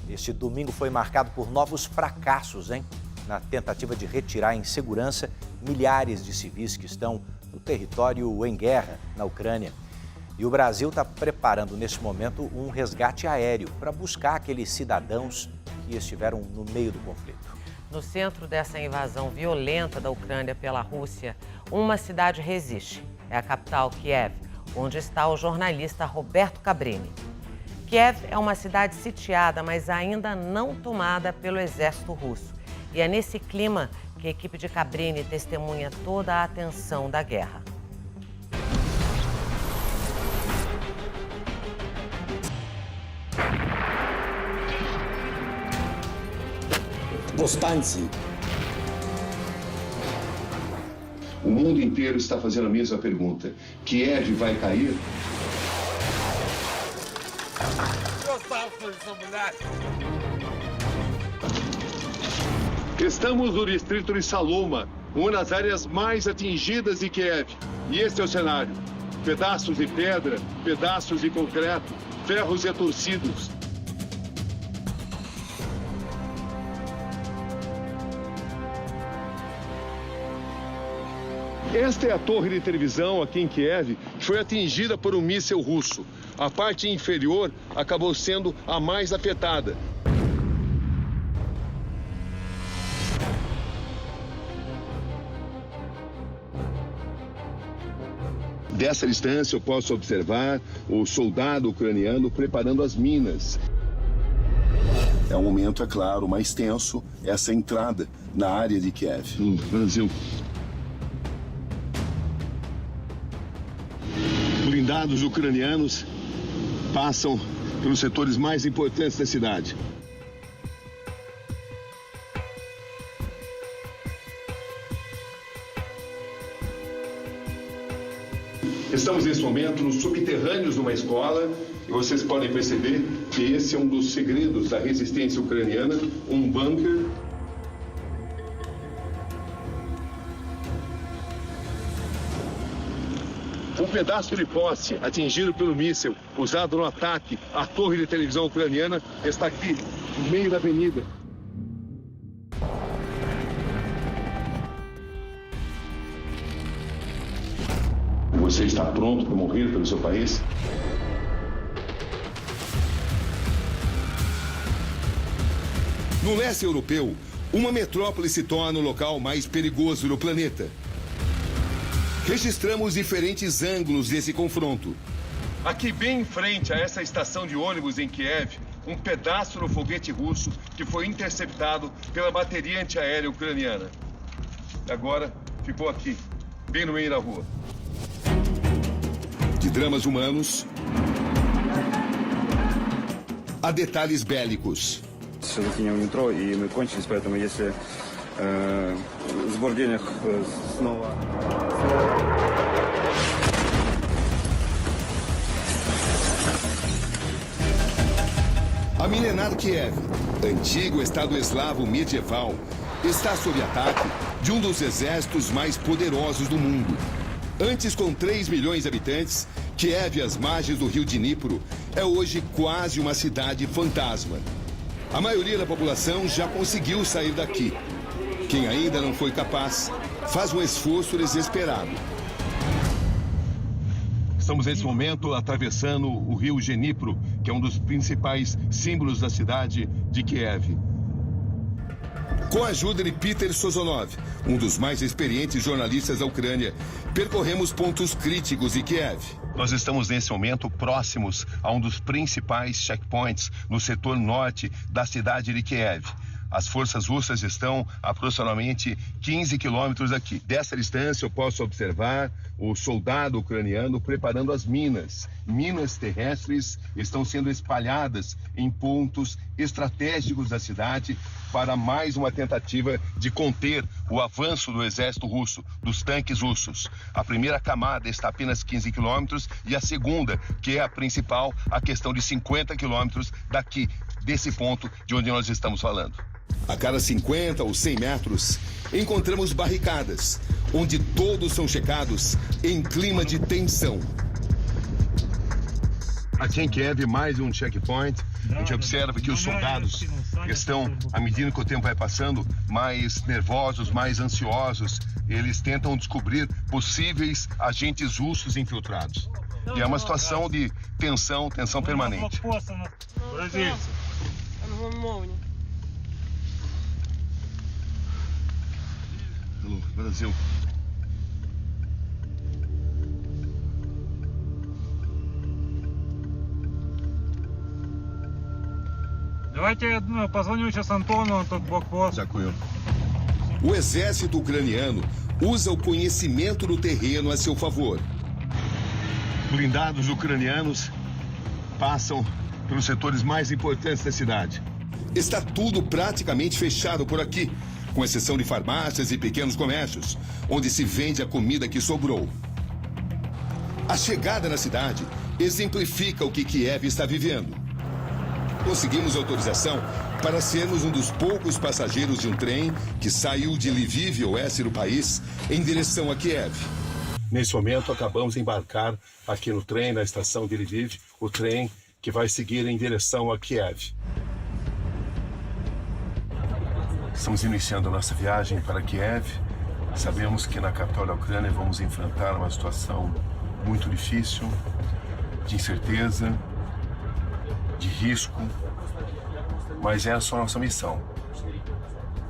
Este domingo foi marcado por novos fracassos, na tentativa de retirar em segurança milhares de civis que estão no território em guerra na Ucrânia. E o Brasil está preparando, neste momento, um resgate aéreo para buscar aqueles cidadãos que estiveram no meio do conflito. No centro dessa invasão violenta da Ucrânia pela Rússia, uma cidade resiste. É a capital, Kiev, onde está o jornalista Roberto Cabrini. Kiev é uma cidade sitiada, mas ainda não tomada pelo exército russo. E é nesse clima que a equipe de Cabrini testemunha toda a tensão da guerra. O mundo inteiro está fazendo a mesma pergunta. Kiev vai cair? Estamos no distrito de Saloma, uma das áreas mais atingidas de Kiev. E este é o cenário. Pedaços de pedra, pedaços de concreto, ferros retorcidos. Esta é a torre de televisão aqui em Kiev, que foi atingida por um míssil russo. A parte inferior acabou sendo a mais afetada. Dessa distância eu posso observar o soldado ucraniano preparando as minas. É um momento, é claro, mais tenso, essa entrada na área de Kiev. No Brasil. Blindados ucranianos passam pelos setores mais importantes da cidade. Estamos nesse momento nos subterrâneos de uma escola e vocês podem perceber que esse é um dos segredos da resistência ucraniana, um bunker. Um pedaço de poste atingido pelo míssil usado no ataque à torre de televisão ucraniana está aqui, no meio da avenida. Você está pronto para morrer pelo seu país? No leste europeu, uma metrópole se torna o local mais perigoso do planeta. Registramos diferentes ângulos desse confronto. Aqui bem em frente a essa estação de ônibus em Kiev, um pedaço do foguete russo que foi interceptado pela bateria antiaérea ucraniana. Agora ficou aqui, bem no meio da rua. De dramas humanos a detalhes bélicos. Летим в метро, и мы кончились, поэтому если сбор денег снова... A milenar Kiev, antigo estado eslavo medieval, está sob ataque de um dos exércitos mais poderosos do mundo. Antes com 3 milhões de habitantes, Kiev, às margens do rio Dnipro, é hoje quase uma cidade fantasma. A maioria da população já conseguiu sair daqui. Quem ainda não foi capaz, faz um esforço desesperado. Estamos nesse momento atravessando o rio Dnipro, que é um dos principais símbolos da cidade de Kiev. Com a ajuda de Peter Sozonov, um dos mais experientes jornalistas da Ucrânia, percorremos pontos críticos de Kiev. Nós estamos nesse momento próximos a um dos principais checkpoints no setor norte da cidade de Kiev. As forças russas estão a aproximadamente 15 quilômetros daqui. Dessa distância eu posso observar o soldado ucraniano preparando as minas. Minas terrestres estão sendo espalhadas em pontos estratégicos da cidade para mais uma tentativa de conter o avanço do exército russo, dos tanques russos. A primeira camada está a apenas 15 quilômetros e a segunda, que é a principal, a questão de 50 quilômetros daqui, desse ponto de onde nós estamos falando. A cada 50 ou 100 metros, encontramos barricadas, onde todos são checados em clima de tensão. Aqui em Kiev, mais um checkpoint. A gente observa que os soldados estão, à medida que o tempo vai passando, mais nervosos, mais ansiosos. Eles tentam descobrir possíveis agentes russos infiltrados. E é uma situação de tensão permanente. Alô, Brasil. Давайте позвоню сейчас Антону, он тут блокпост. Дякую. O exército ucraniano usa o conhecimento do terreno a seu favor. Blindados ucranianos passam pelos setores mais importantes da cidade. Está tudo praticamente fechado por aqui, com exceção de farmácias e pequenos comércios, onde se vende a comida que sobrou. A chegada na cidade exemplifica o que Kiev está vivendo. Conseguimos autorização para sermos um dos poucos passageiros de um trem que saiu de Lviv, oeste do país, em direção a Kiev. Nesse momento, acabamos de embarcar aqui no trem, na estação de Lviv, o trem que vai seguir em direção a Kiev. Estamos iniciando a nossa viagem para Kiev. Sabemos que na capital da Ucrânia vamos enfrentar uma situação muito difícil, de incerteza, de risco, mas essa é a nossa missão.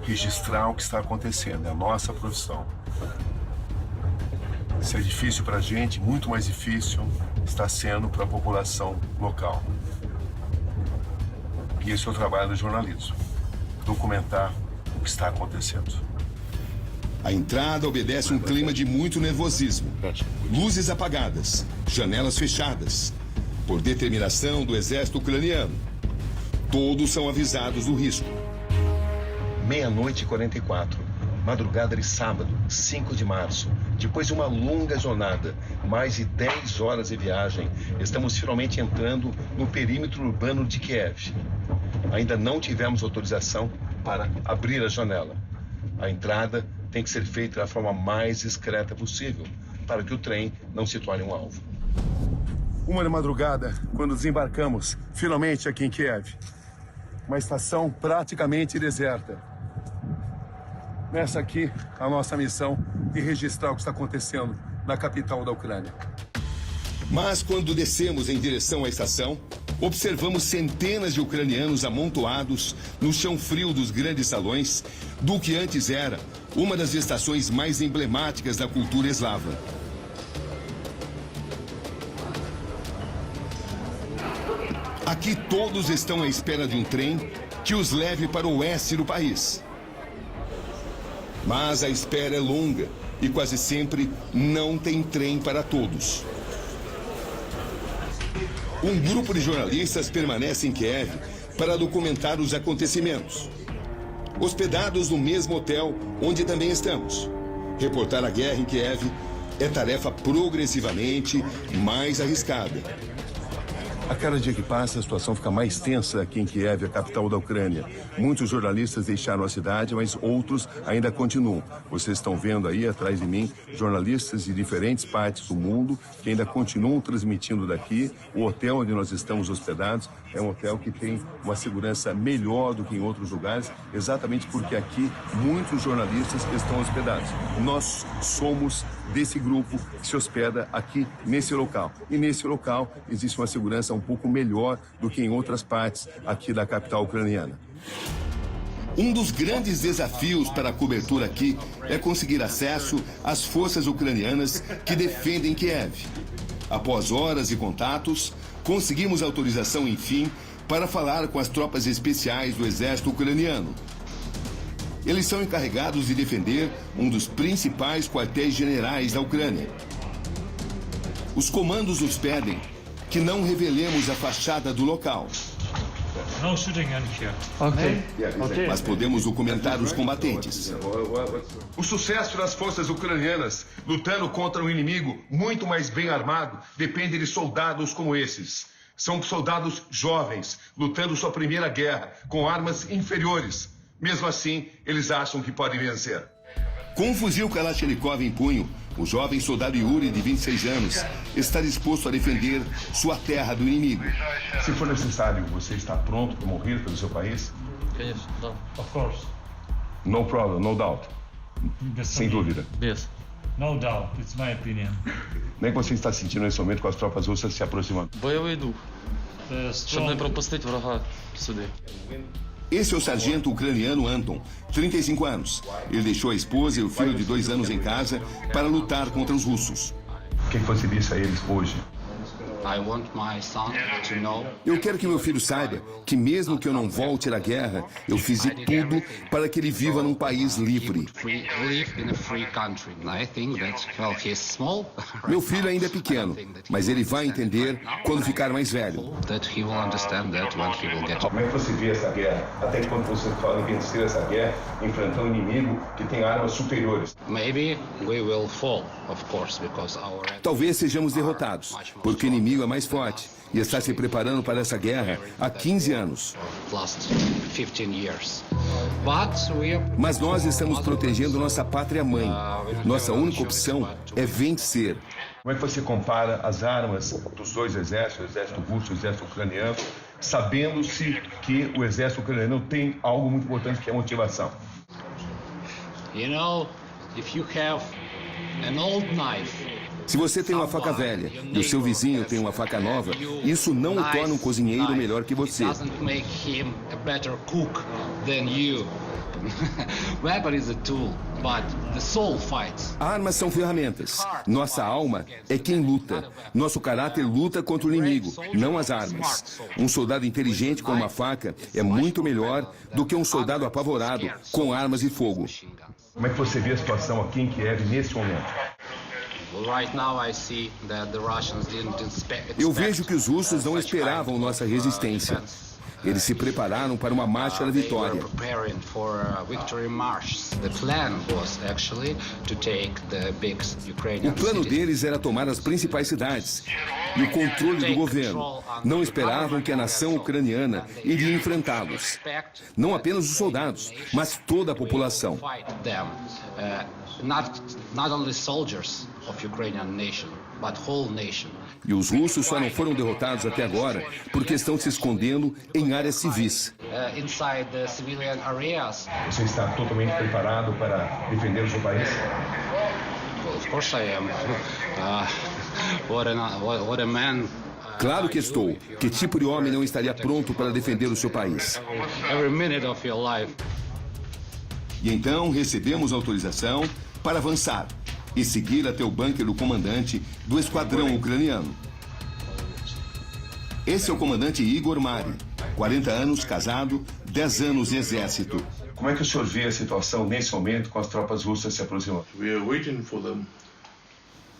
Registrar o que está acontecendo, é a nossa profissão. Se é difícil para a gente, muito mais difícil está sendo para a população local. E esse é o trabalho do jornalismo, documentar o que está acontecendo. A entrada obedece um clima de muito nervosismo. Luzes apagadas, janelas fechadas, por determinação do exército ucraniano. Todos são avisados do risco. 00:44, madrugada de sábado, 5 de março. Depois de uma longa jornada, mais de 10 horas de viagem, estamos finalmente entrando no perímetro urbano de Kiev. Ainda não tivemos autorização para abrir a janela. A entrada tem que ser feita da forma mais discreta possível, para que o trem não se torne um alvo. 1 da madrugada, quando desembarcamos, finalmente aqui em Kiev. Uma estação praticamente deserta. Nessa aqui, a nossa missão de registrar o que está acontecendo na capital da Ucrânia. Mas quando descemos em direção à estação, observamos centenas de ucranianos amontoados no chão frio dos grandes salões do que antes era uma das estações mais emblemáticas da cultura eslava. Aqui todos estão à espera de um trem que os leve para o oeste do país. Mas a espera é longa e quase sempre não tem trem para todos. Um grupo de jornalistas permanece em Kiev para documentar os acontecimentos. Hospedados no mesmo hotel onde também estamos. Reportar a guerra em Kiev é tarefa progressivamente mais arriscada. A cada dia que passa, a situação fica mais tensa aqui em Kiev, a capital da Ucrânia. Muitos jornalistas deixaram a cidade, mas outros ainda continuam. Vocês estão vendo aí, atrás de mim, jornalistas de diferentes partes do mundo que ainda continuam transmitindo daqui. O hotel onde nós estamos hospedados é um hotel que tem uma segurança melhor do que em outros lugares, exatamente porque aqui muitos jornalistas estão hospedados. Nós somos desse grupo que se hospeda aqui nesse local. E nesse local existe uma segurança um pouco melhor do que em outras partes aqui da capital ucraniana. Um dos grandes desafios para a cobertura aqui é conseguir acesso às forças ucranianas que defendem Kiev. Após horas de contatos, conseguimos autorização, enfim, para falar com as tropas especiais do exército ucraniano. Eles são encarregados de defender um dos principais quartéis generais da Ucrânia. Os comandos nos pedem que não revelemos a fachada do local. Mas podemos documentar os combatentes. O sucesso das forças ucranianas lutando contra um inimigo muito mais bem armado depende de soldados como esses. São soldados jovens, lutando sua primeira guerra, com armas inferiores. Mesmo assim, eles acham que podem vencer. Com um fuzil Kalashnikov em punho, O jovem soldado Yuri, de 26 anos, está disposto a defender sua terra do inimigo. Se for necessário, você está pronto para morrer pelo seu país? Yes, no. Of course. No problem, no doubt. Sem dúvida. Yes. No doubt, it's my opinion. Nem que você está sentindo nesse momento com as tropas russas se aproximando. Бойовий дух, The щоб не strong пропустити врага сюди. Esse é o sargento ucraniano Anton, 35 anos. Ele deixou a esposa e o filho de 2 anos em casa para lutar contra os russos. O que você disse a eles hoje? I want my son to know. Eu quero que meu filho saiba que mesmo que eu não volte da guerra, eu fiz de tudo para que ele viva num país livre. Live in a free country. I think that, well, he's small. Meu filho ainda é pequeno, mas ele vai entender quando ficar mais velho. That he will understand that when he will get Como é que você vê essa guerra? Até quando você fala em vencer essa guerra, enfrentando um inimigo que tem armas superiores? Maybe we will fall, of course, because our Talvez sejamos derrotados, porque o inimigo é mais forte e está se preparando para essa guerra há 15 anos. last 15 years. But we are... Mas nós estamos protegendo nossa pátria-mãe. Nossa única opção é vencer. Como é que você compara as armas dos dois exércitos, o exército russo e o exército ucraniano, sabendo-se que o exército ucraniano tem algo muito importante que é a motivação? You know, if you have an old knife, Se você tem uma faca velha e o seu vizinho tem uma faca nova, isso não o torna um cozinheiro melhor que você. doesn't make him a better cook than you. Weapon is a tool, but the soul fights. Armas são ferramentas. Nossa alma é quem luta. Nosso caráter luta contra o inimigo, não as armas. Um soldado inteligente com uma faca é muito melhor do que um soldado apavorado com armas e fogo. Como é que você vê a situação aqui em Kiev nesse momento? Right now I see that the Russians didn't Eu vejo que os russos não esperavam nossa resistência. Eles se prepararam para uma marcha da vitória. O plano deles era tomar as principais cidades e o controle do governo. Não esperavam que a nação ucraniana iria enfrentá-los. Não apenas os soldados, mas toda a população. Not only soldiers of Ukrainian nation, but whole nation. E os russos só não foram derrotados até agora porque estão se escondendo em áreas civis. Inside the civilian areas. Você está totalmente preparado para defender o seu país? Well, of course I am. What a man. Claro que estou. Que tipo de homem não estaria pronto para defender o seu país? Every minute of your life. E então recebemos autorização para avançar e seguir até o bunker do comandante do esquadrão ucraniano. Esse é o comandante Igor Mari, 40 anos, casado, 10 anos de exército. Como é que o senhor vê a situação nesse momento com as tropas russas se aproximando?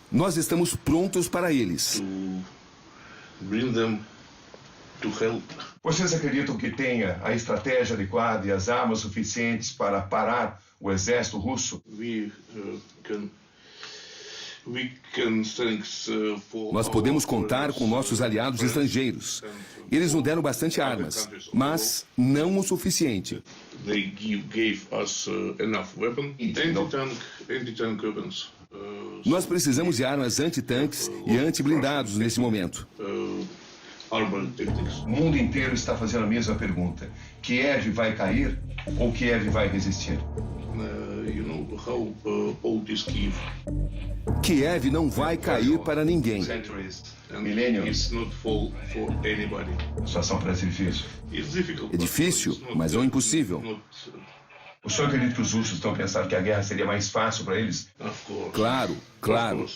Nós estamos prontos para eles. Vocês acreditam que tenha a estratégia adequada e as armas suficientes para parar o exército russo? Nós podemos contar com nossos aliados estrangeiros. Eles nos deram bastante armas, mas não o suficiente. Nós precisamos de armas antitanques e antiblindados nesse momento. O mundo inteiro está fazendo a mesma pergunta. Kiev vai cair ou Kiev vai resistir? Kiev não vai cair para ninguém. Millenniums. A situação parece difícil. É difícil, mas não impossível. O senhor acredita que os russos estão pensando que a guerra seria mais fácil para eles? Claro, claro.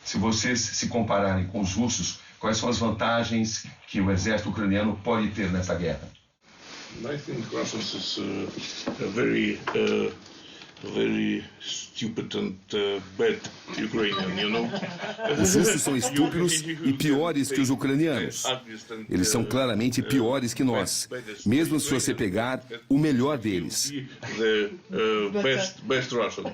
Se vocês se compararem com os russos, quais são as vantagens que o exército ucraniano pode ter nessa guerra? I think Russians is very stupid and bad Ukrainian, you know? Os russos são estúpidos e piores que os ucranianos. Eles são claramente piores que nós, mesmo se você pegar o melhor deles. Best Russian.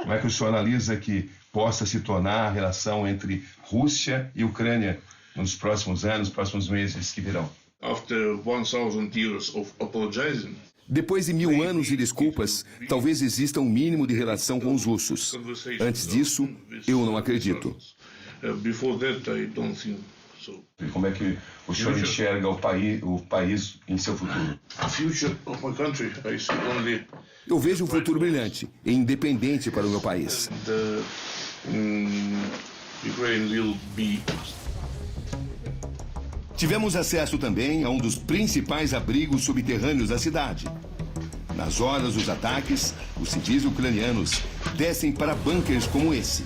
Como é que o senhor analisa que possa se tornar a relação entre Rússia e Ucrânia nos próximos anos, próximos meses que virão? After 1,000 years of apologizing, Depois de 1000 anos de desculpas, talvez exista um mínimo de relação com os russos. Antes disso, eu não acredito. Como é que o senhor enxerga o país em seu futuro? Eu vejo um futuro brilhante e independente para o meu país. Tivemos acesso também a um dos principais abrigos subterrâneos da cidade. Nas horas dos ataques, os civis ucranianos descem para bunkers como esse.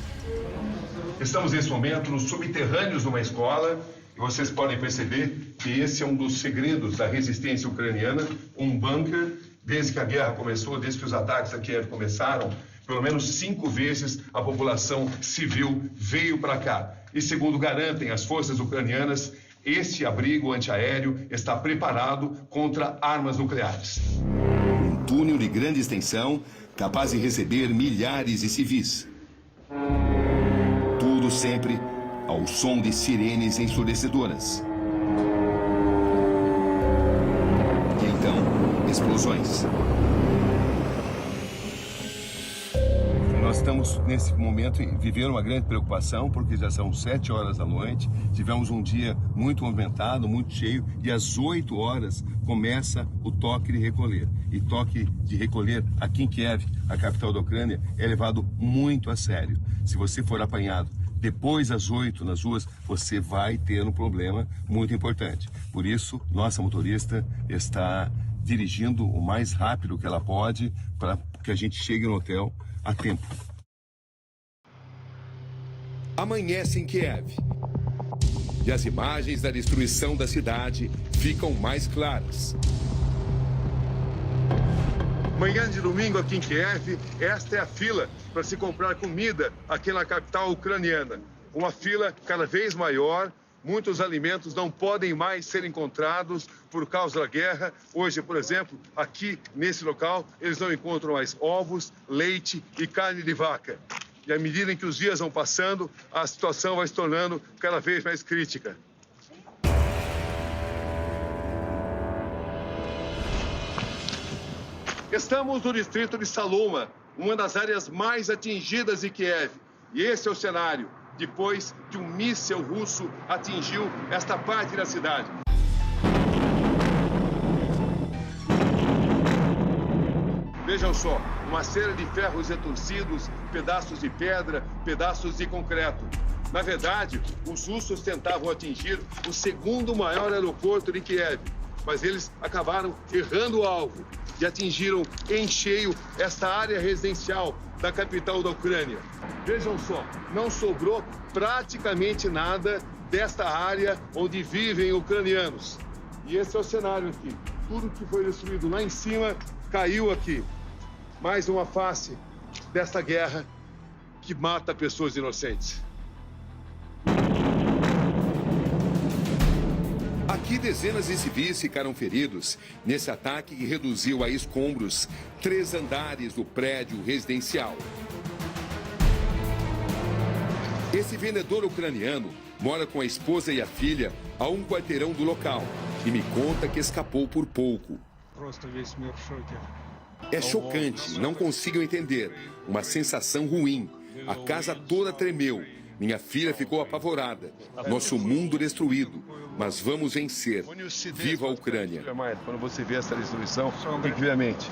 Estamos nesse momento nos subterrâneos de uma escola e vocês podem perceber que esse é um dos segredos da resistência ucraniana, um bunker. Desde que a guerra começou, desde que os ataques a Kiev começaram, pelo menos 5 vezes a população civil veio para cá. E segundo garantem as forças ucranianas, este abrigo antiaéreo está preparado contra armas nucleares. Um túnel de grande extensão, capaz de receber milhares de civis. Tudo sempre ao som de sirenes ensurdecedoras. E então, explosões. Nós estamos, nesse momento, vivendo uma grande preocupação, porque já são 7 horas da noite, tivemos um dia muito movimentado, muito cheio, e às 8 horas começa o toque de recolher. E toque de recolher aqui em Kiev, a capital da Ucrânia, é levado muito a sério. Se você for apanhado depois das 8 nas ruas, você vai ter um problema muito importante. Por isso, nossa motorista está dirigindo o mais rápido que ela pode para que a gente chegue no hotel a tempo. Amanhece em Kiev. E as imagens da destruição da cidade ficam mais claras. Manhã de domingo aqui em Kiev, esta é a fila para se comprar comida aqui na capital ucraniana. Uma fila cada vez maior. Muitos alimentos não podem mais ser encontrados por causa da guerra. Hoje, por exemplo, aqui nesse local, eles não encontram mais ovos, leite e carne de vaca. E à medida em que os dias vão passando, a situação vai se tornando cada vez mais crítica. Estamos no distrito de Saloma, uma das áreas mais atingidas de Kiev. E esse é o cenário depois que um míssil russo atingiu esta parte da cidade. Vejam só, uma série de ferros retorcidos, pedaços de pedra, pedaços de concreto. Na verdade, os russos tentavam atingir o segundo maior aeroporto de Kiev, mas eles acabaram errando o alvo e atingiram em cheio esta área residencial da capital da Ucrânia. Vejam só, não sobrou praticamente nada desta área onde vivem ucranianos. E esse é o cenário aqui. Tudo que foi destruído lá em cima caiu aqui. Mais uma face desta guerra que mata pessoas inocentes. Aqui, dezenas de civis ficaram feridos nesse ataque que reduziu a escombros 3 andares do prédio residencial. Esse vendedor ucraniano mora com a esposa e a filha a um quarteirão do local e me conta que escapou por pouco. É chocante, não consigo entender. Uma sensação ruim. A casa toda tremeu. Minha filha ficou apavorada. Nosso mundo destruído. Mas vamos vencer. Viva a Ucrânia. Quando você vê essa destruição, tranquilamente.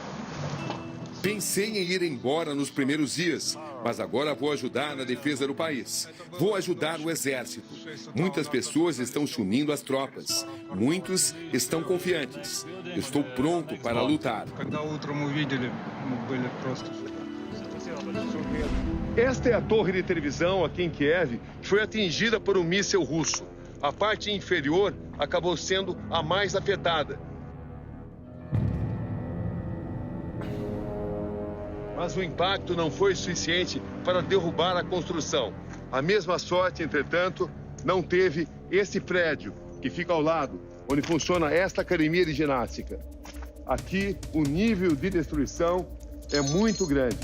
Pensei em ir embora nos primeiros dias, mas agora vou ajudar na defesa do país. Vou ajudar o exército. Muitas pessoas estão se unindo às tropas. Muitos estão confiantes. Estou pronto para lutar. Esta é a torre de televisão aqui em Kiev, que foi atingida por um míssil russo. A parte inferior acabou sendo a mais afetada. Mas o impacto não foi suficiente para derrubar a construção. A mesma sorte, entretanto, não teve esse prédio que fica ao lado, onde funciona esta academia de ginástica. Aqui, o nível de destruição é muito grande.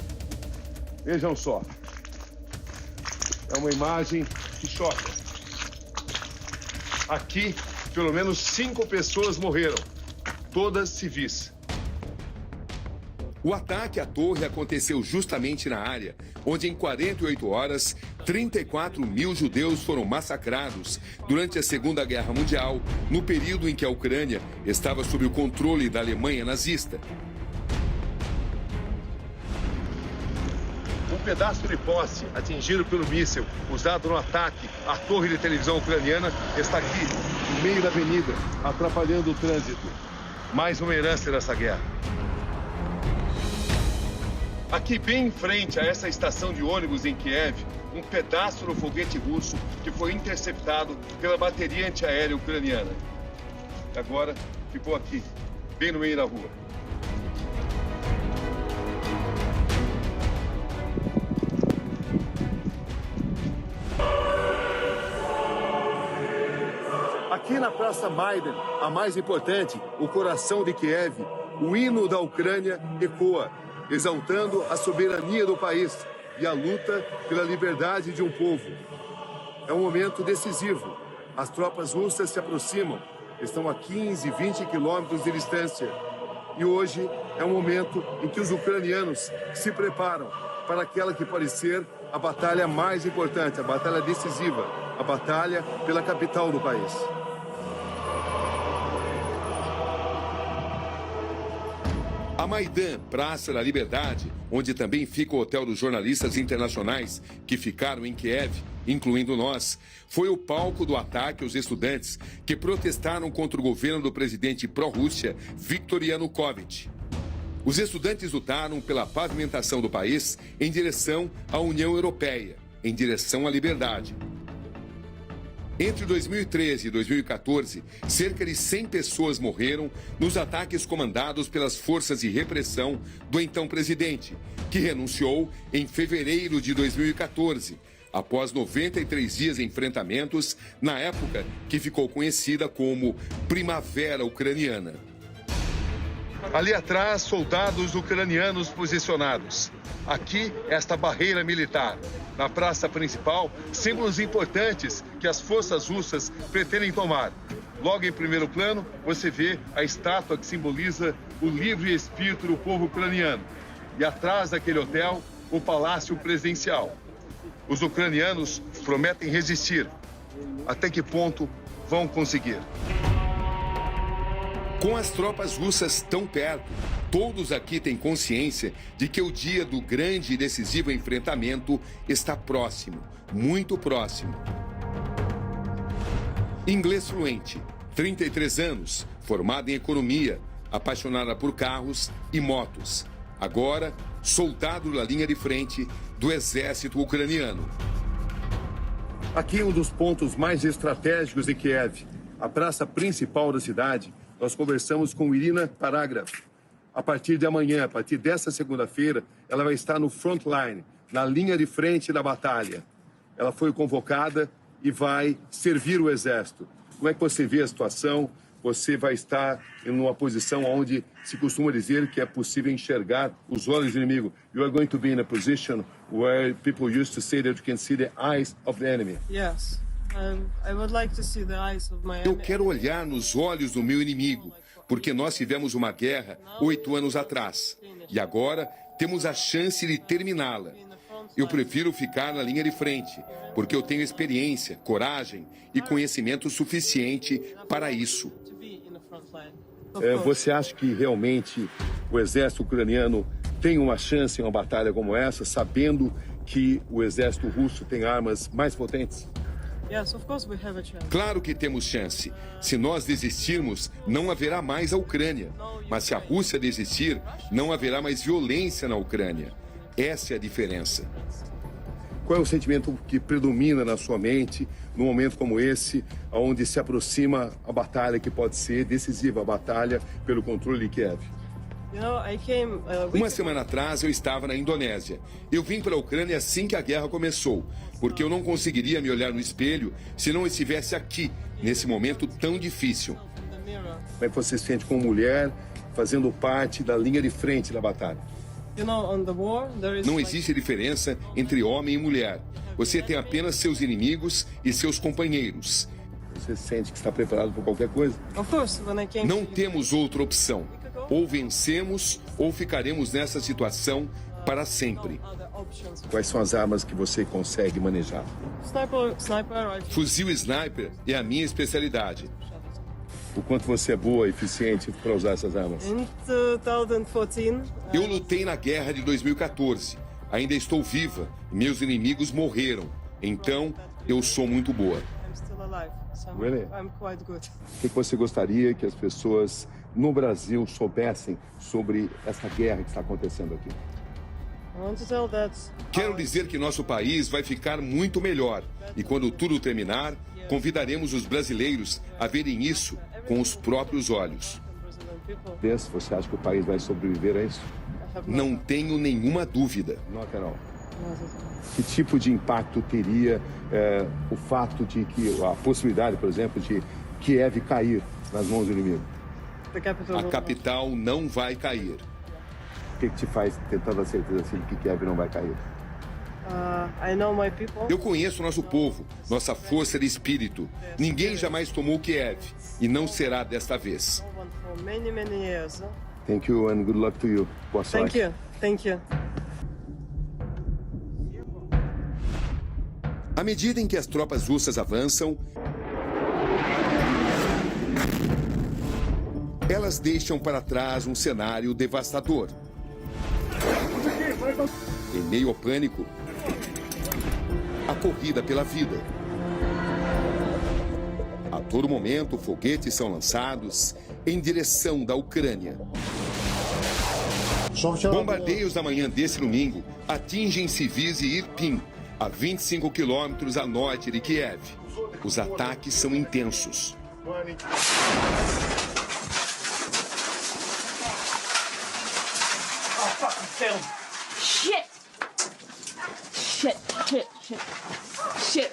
Vejam só. É uma imagem que choca. Aqui, pelo menos 5 pessoas morreram, todas civis. O ataque à torre aconteceu justamente na área onde, em 48 horas, 34 mil judeus foram massacrados durante a Segunda Guerra Mundial, no período em que a Ucrânia estava sob o controle da Alemanha nazista. Um pedaço de poste atingido pelo míssil usado no ataque à torre de televisão ucraniana está aqui, no meio da avenida, atrapalhando o trânsito. Mais uma herança dessa guerra. Aqui, bem em frente a essa estação de ônibus em Kiev, um pedaço do foguete russo que foi interceptado pela bateria antiaérea ucraniana. Agora ficou aqui, bem no meio da rua. Aqui na Praça Maidan, a mais importante, o coração de Kiev, o hino da Ucrânia ecoa, exaltando a soberania do país e a luta pela liberdade de um povo. É um momento decisivo. As tropas russas se aproximam, estão a 15, 20 quilômetros de distância. E hoje é um momento em que os ucranianos se preparam para aquela que pode ser a batalha mais importante, a batalha decisiva, a batalha pela capital do país. A Maidan, Praça da Liberdade, onde também fica o hotel dos jornalistas internacionais que ficaram em Kiev, incluindo nós, foi o palco do ataque aos estudantes que protestaram contra o governo do presidente pró-Rússia, Viktor Yanukovych. Os estudantes lutaram pela pavimentação do país em direção à União Europeia, em direção à liberdade. Entre 2013 e 2014, cerca de 100 pessoas morreram nos ataques comandados pelas forças de repressão do então presidente, que renunciou em fevereiro de 2014, após 93 dias de enfrentamentos, na época que ficou conhecida como Primavera Ucraniana. Ali atrás, soldados ucranianos posicionados. Aqui, esta barreira militar. Na praça principal, símbolos importantes que as forças russas pretendem tomar. Logo em primeiro plano, você vê a estátua que simboliza o livre espírito do povo ucraniano. E atrás daquele hotel, o palácio presidencial. Os ucranianos prometem resistir. Até que ponto vão conseguir? Com as tropas russas tão perto, todos aqui têm consciência de que o dia do grande e decisivo enfrentamento está próximo, muito próximo. Inglês fluente, 33 anos, formada em economia, apaixonada por carros e motos. Agora, soldado da linha de frente do exército ucraniano. Aqui um dos pontos mais estratégicos de Kiev, a praça principal da cidade. Nós conversamos com Irina Paragrav. A partir de amanhã, a partir dessa segunda-feira, ela vai estar no frontline, na linha de frente da batalha. Ela foi convocada e vai servir o exército. Como é que você vê a situação? Você vai estar em uma posição onde se costuma dizer que é possível enxergar os olhos do inimigo. You are going to be in a position where people used to say that you can see the eyes of the enemy. Yes. I would like to see the eyes of my Eu quero olhar nos olhos do meu inimigo, porque nós tivemos uma guerra 8 anos atrás e agora temos a chance de terminá-la. Eu prefiro ficar na linha de frente, porque eu tenho experiência, coragem e conhecimento suficiente para isso. Você acha que realmente o exército ucraniano tem uma chance em uma batalha como essa, sabendo que o exército russo tem armas mais potentes? Claro que temos chance. Se nós desistirmos, não haverá mais a Ucrânia. Mas se a Rússia desistir, não haverá mais violência na Ucrânia. Essa é a diferença. Qual é o sentimento que predomina na sua mente num momento como esse, onde se aproxima a batalha que pode ser decisiva, a batalha pelo controle de Kiev? Uma semana atrás eu estava na Indonésia. Eu vim para a Ucrânia assim que a guerra começou, porque eu não conseguiria me olhar no espelho se não estivesse aqui, nesse momento tão difícil. Como é que você se sente como mulher, fazendo parte da linha de frente da batalha? Não existe diferença entre homem e mulher. Você tem apenas seus inimigos e seus companheiros. Você sente que está preparado para qualquer coisa? Não temos outra opção. Ou vencemos ou ficaremos nessa situação para sempre. Quais são as armas que você consegue manejar? Sniper rifle. Fuzil sniper é a minha especialidade. O quanto você é boa e eficiente para usar essas armas? In 2014, Eu lutei na guerra de 2014. Ainda estou viva. Meus inimigos morreram. Então, eu sou muito boa. I'm still alive, so Really? I'm quite good. O que você gostaria que as pessoas no Brasil soubessem sobre essa guerra que está acontecendo aqui? I want to tell that Quero dizer que nosso país vai ficar muito melhor. E quando tudo terminar, convidaremos os brasileiros a verem isso com os próprios olhos. Brazilian people Você acha que o país vai sobreviver a isso? have no Não tenho nenhuma dúvida. Não, Carol. not at all. Que tipo de impacto teria o fato de que a possibilidade, por exemplo, de Kiev cair nas mãos do inimigo? The capital A will not. capital não vai cair. O que te faz ter tanta certeza assim de que Kiev não vai cair? I know my people. Eu conheço nosso povo, nossa força de espírito. Ninguém jamais tomou Kiev e não será desta vez. No one for many, many years. Huh? Thank you and good luck to you. Boa sorte. Thank you. Thank you. À medida em que as tropas russas avançam, elas deixam para trás um cenário devastador. Em meio ao pânico, a corrida pela vida. A todo momento, foguetes são lançados em direção da Ucrânia. Bombardeios da manhã desse domingo atingem civis de Irpin, a 25 quilômetros a norte de Kiev. Os ataques são intensos. Shit! Shit, shit, shit. Shit.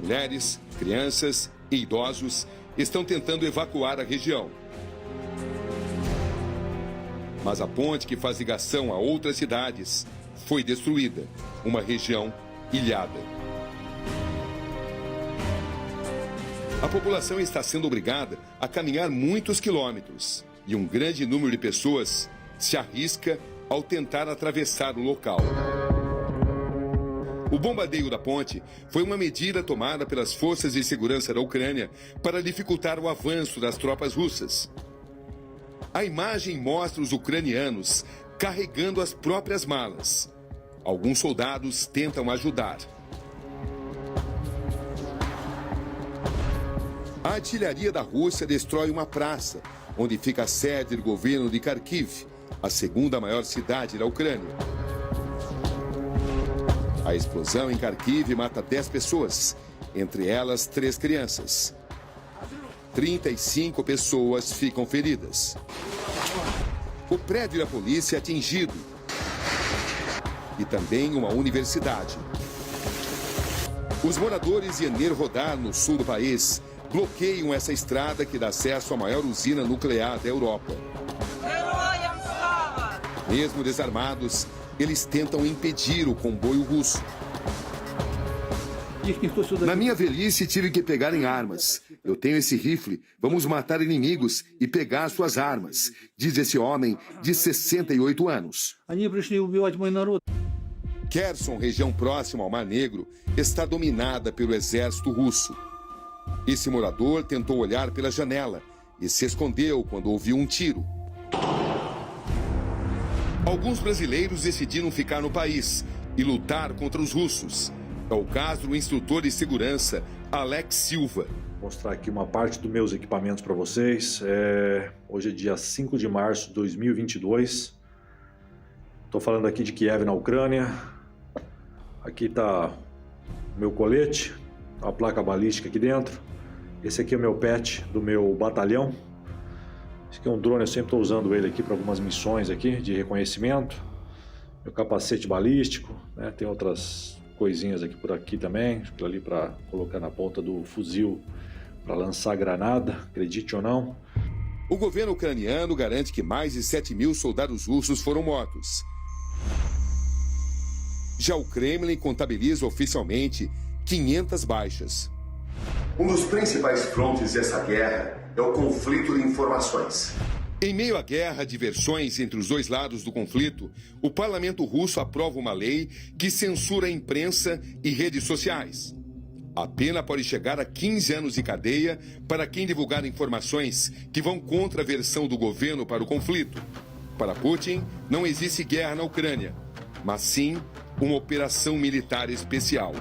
Mulheres, crianças e idosos estão tentando evacuar a região. Mas a ponte que faz ligação a outras cidades foi destruída, uma região ilhada. A população está sendo obrigada a caminhar muitos quilômetros e um grande número de pessoas se arrisca ao tentar atravessar o local. O bombardeio da ponte foi uma medida tomada pelas forças de segurança da Ucrânia para dificultar o avanço das tropas russas. A imagem mostra os ucranianos carregando as próprias malas. Alguns soldados tentam ajudar. A artilharia da Rússia destrói uma praça, onde fica a sede do governo de Kharkiv, a segunda maior cidade da Ucrânia. A explosão em Kharkiv mata 10 pessoas, entre elas 3 crianças. 35 pessoas ficam feridas. O prédio da polícia é atingido. E também uma universidade. Os moradores de Enerhodar, no sul do país, bloqueiam essa estrada que dá acesso à maior usina nuclear da Europa. Mesmo desarmados, eles tentam impedir o comboio russo. Na minha velhice, tive que pegar em armas. Eu tenho esse rifle, vamos matar inimigos e pegar suas armas, diz esse homem de 68 anos. Kherson, região próxima ao Mar Negro, está dominada pelo exército russo. Esse morador tentou olhar pela janela e se escondeu quando ouviu um tiro. Alguns brasileiros decidiram ficar no país e lutar contra os russos. É o caso do instrutor de segurança, Alex Silva. Vou mostrar aqui uma parte dos meus equipamentos para vocês. Hoje é dia 5 de março de 2022. Estou falando aqui de Kiev, na Ucrânia. Aqui está o meu colete, a placa balística aqui dentro. Esse aqui é o meu pet do meu batalhão. Esse aqui é um drone, eu sempre estou usando ele aqui para algumas missões aqui de reconhecimento. Meu capacete balístico, né? Tem outras coisinhas aqui por aqui também. Aquilo ali para colocar na ponta do fuzil para lançar granada, acredite ou não. O governo ucraniano garante que mais de 7 mil soldados russos foram mortos. Já o Kremlin contabiliza oficialmente 500 baixas. Um dos principais frontes dessa guerra é o conflito de informações. Em meio à guerra de versões entre os dois lados do conflito, o parlamento russo aprova uma lei que censura a imprensa e redes sociais. A pena pode chegar a 15 anos de cadeia para quem divulgar informações que vão contra a versão do governo para o conflito. Para Putin, não existe guerra na Ucrânia, mas sim uma operação militar especial.